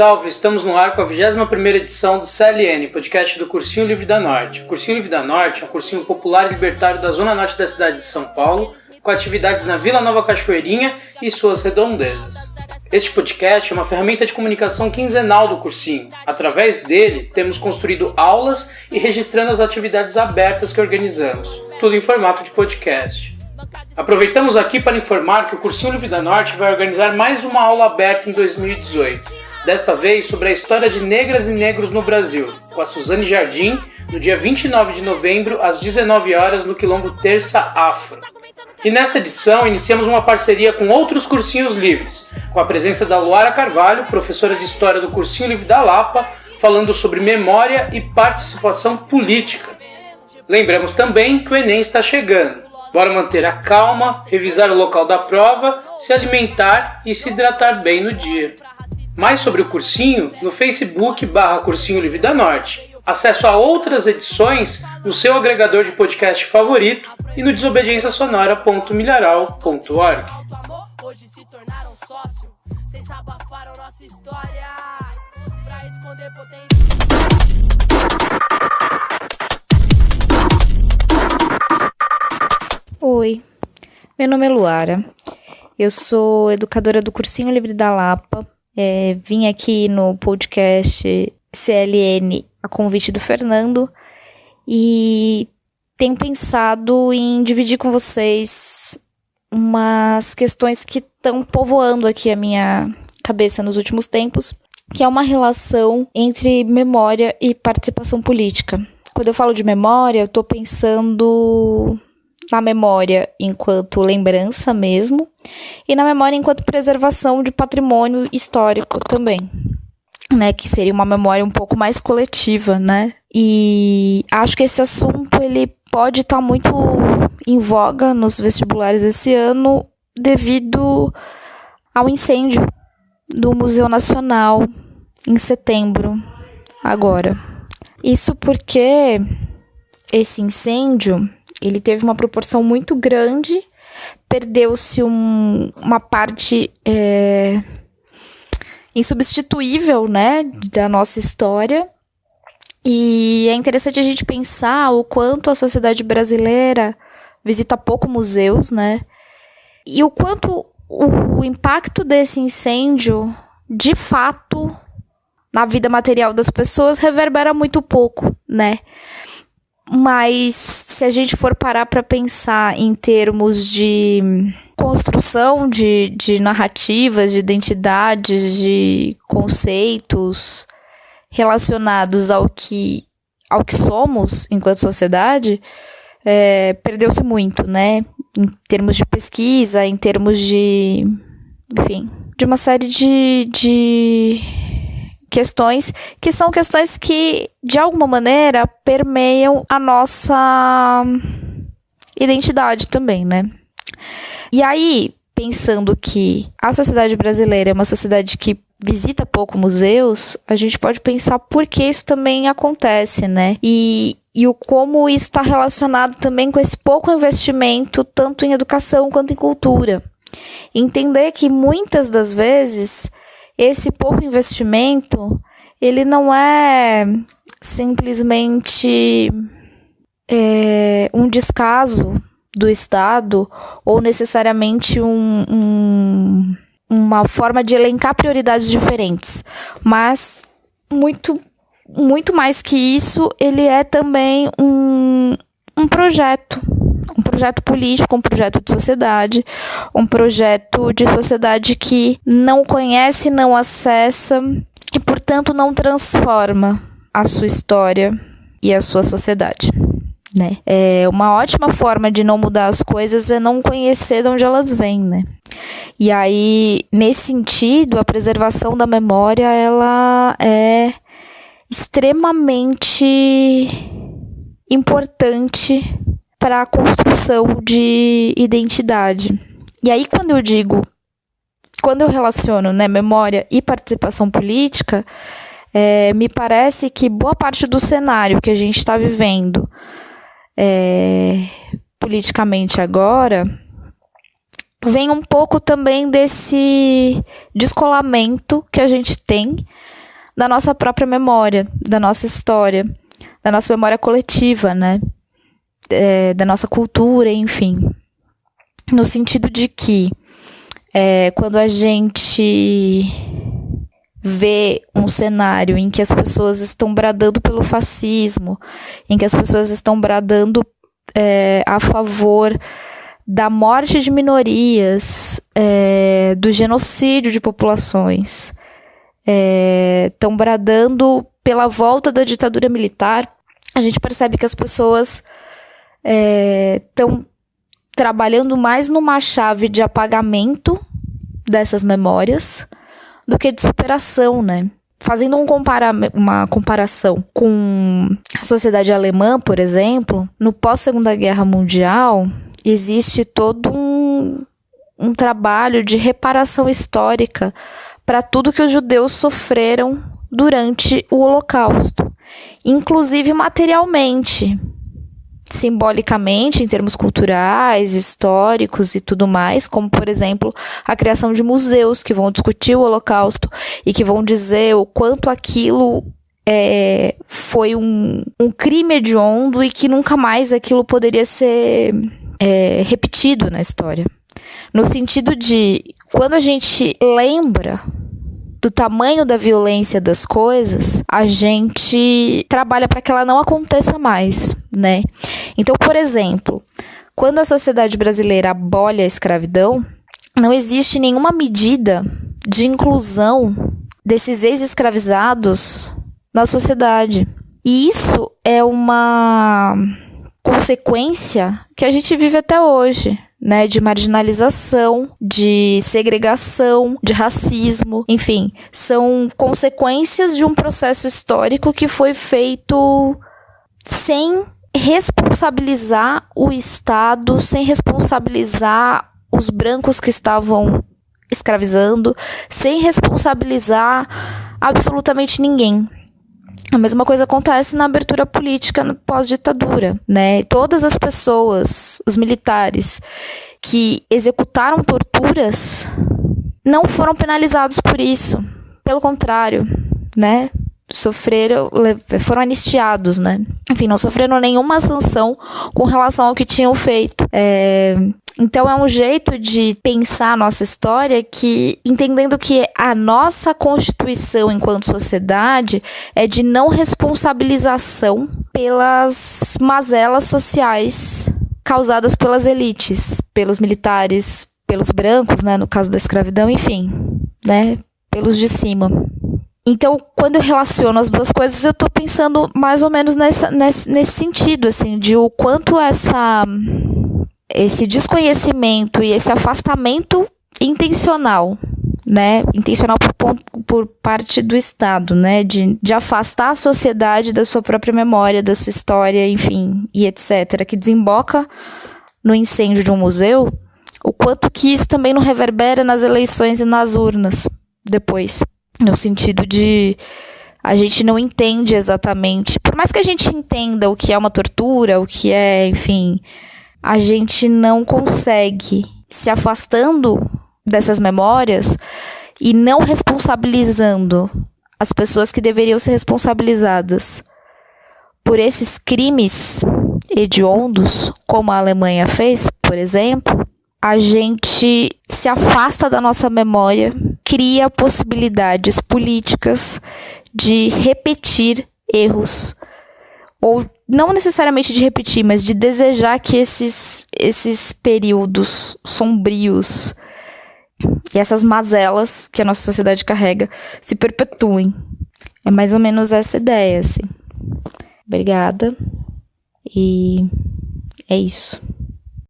salve! Estamos no ar com a 21ª edição do CLN, podcast do Cursinho Livre da Norte. O Cursinho Livre da Norte é um cursinho popular e libertário da zona norte da cidade de São Paulo, com atividades na Vila Nova Cachoeirinha e suas redondezas. Este podcast é uma ferramenta de comunicação quinzenal do cursinho. Através dele, temos construído aulas e registrando as atividades abertas que organizamos, tudo em formato de podcast. Aproveitamos aqui para informar que o Cursinho Livre da Norte vai organizar mais uma aula aberta em 2018, desta vez sobre a história de negras e negros no Brasil, com a Suzane Jardim, no dia 29 de novembro, às 19 horas, no Quilombo Terça Afro. E nesta edição, iniciamos uma parceria com outros cursinhos livres, com a presença da Luara Carvalho, professora de História do Cursinho Livre da Lapa, falando sobre memória e participação política. Lembramos também que o Enem está chegando. Bora manter a calma, revisar o local da prova, se alimentar e se hidratar bem no dia. Mais sobre o cursinho no Facebook/Cursinho Livre da Norte. Acesso a outras edições no seu agregador de podcast favorito e no desobedienciasonora.milharal.org. Hoje se tornaram sócio, cês abafaram nossa história pra esconder potência. Oi, meu nome é Luara, eu sou educadora do Cursinho Livre da Lapa, vim aqui no podcast CLN a convite do Fernando e tenho pensado em dividir com vocês umas questões que estão povoando aqui a minha cabeça nos últimos tempos, que é uma relação entre memória e participação política. Quando eu falo de memória, eu estou pensando na memória enquanto lembrança mesmo, e na memória enquanto preservação de patrimônio histórico também, né, que seria uma memória um pouco mais coletiva, né, e acho que esse assunto ele pode estar muito em voga nos vestibulares esse ano devido ao incêndio do Museu Nacional em setembro, agora. Isso porque esse incêndio ele teve uma proporção muito grande, perdeu-se uma parte insubstituível, né, da nossa história. E é interessante a gente pensar o quanto a sociedade brasileira visita pouco museus, né, e o quanto o impacto desse incêndio, de fato, na vida material das pessoas, reverbera muito pouco, né. Mas se a gente for parar para pensar em termos de construção de narrativas, de identidades, de conceitos relacionados ao que somos enquanto sociedade, perdeu-se muito, né? Em termos de pesquisa, em termos de, enfim, de uma série de questões que são questões que, de alguma maneira, permeiam a nossa identidade também, né? E aí, pensando que a sociedade brasileira é uma sociedade que visita pouco museus, a gente pode pensar por que isso também acontece, né? E o como isso está relacionado também com esse pouco investimento, tanto em educação quanto em cultura. Entender que, muitas das vezes, esse pouco investimento, ele não é simplesmente um descaso do Estado ou necessariamente uma forma de elencar prioridades diferentes, mas muito, muito mais que isso, ele é também um projeto político, um projeto de sociedade que não conhece, não acessa e, portanto, não transforma a sua história e a sua sociedade, né? Uma ótima forma de não mudar as coisas é não conhecer de onde elas vêm, né? E aí, nesse sentido, a preservação da memória, ela é extremamente importante para a construção de identidade. E aí, quando eu relaciono, né, memória e participação política, me parece que boa parte do cenário que a gente está vivendo politicamente agora vem um pouco também desse descolamento que a gente tem da nossa própria memória, da nossa história, da nossa memória coletiva, né? Da nossa cultura, enfim. No sentido de que quando a gente vê um cenário em que as pessoas estão bradando pelo fascismo, em que as pessoas estão bradando a favor da morte de minorias, do genocídio de populações, estão bradando pela volta da ditadura militar, a gente percebe que as pessoas estão trabalhando mais numa chave de apagamento dessas memórias do que de superação, né? Fazendo uma comparação com a sociedade alemã, por exemplo, no pós-Segunda Guerra Mundial, existe todo um trabalho de reparação histórica para tudo que os judeus sofreram durante o Holocausto, inclusive materialmente, simbolicamente, em termos culturais, históricos e tudo mais, como, por exemplo, a criação de museus que vão discutir o Holocausto e que vão dizer o quanto aquilo foi um crime hediondo e que nunca mais aquilo poderia ser repetido na história. No sentido de, quando a gente lembra do tamanho da violência das coisas, a gente trabalha para que ela não aconteça mais, né? Então, por exemplo, quando a sociedade brasileira abole a escravidão, não existe nenhuma medida de inclusão desses ex-escravizados na sociedade. E isso é uma consequência que a gente vive até hoje, né, de marginalização, de segregação, de racismo, enfim, são consequências de um processo histórico que foi feito sem responsabilizar o Estado, sem responsabilizar os brancos que estavam escravizando, sem responsabilizar absolutamente ninguém. A mesma coisa acontece na abertura política pós-ditadura, né? Todas as pessoas, os militares que executaram torturas não foram penalizados por isso. Pelo contrário, né? Foram anistiados, né? Enfim, não sofreram nenhuma sanção com relação ao que tinham feito. Então é um jeito de pensar a nossa história que, entendendo que a nossa constituição enquanto sociedade é de não responsabilização pelas mazelas sociais causadas pelas elites, pelos militares, pelos brancos, né, no caso da escravidão, enfim, né, pelos de cima. Então, quando eu relaciono as duas coisas, eu tô pensando mais ou menos nesse sentido, assim, de o quanto esse desconhecimento e esse afastamento intencional, né? Intencional por parte do Estado, né? De afastar a sociedade da sua própria memória, da sua história, enfim, e etc., que desemboca no incêndio de um museu, o quanto que isso também não reverbera nas eleições e nas urnas depois. No sentido de a gente não entende exatamente, por mais que a gente entenda o que é uma tortura, o que é, enfim, a gente não consegue, se afastando dessas memórias e não responsabilizando as pessoas que deveriam ser responsabilizadas por esses crimes hediondos, como a Alemanha fez, por exemplo, a gente se afasta da nossa memória, cria possibilidades políticas de repetir erros, ou não necessariamente de repetir, mas de desejar que esses períodos sombrios e essas mazelas que a nossa sociedade carrega se perpetuem. É mais ou menos essa ideia, assim. Obrigada. E é isso.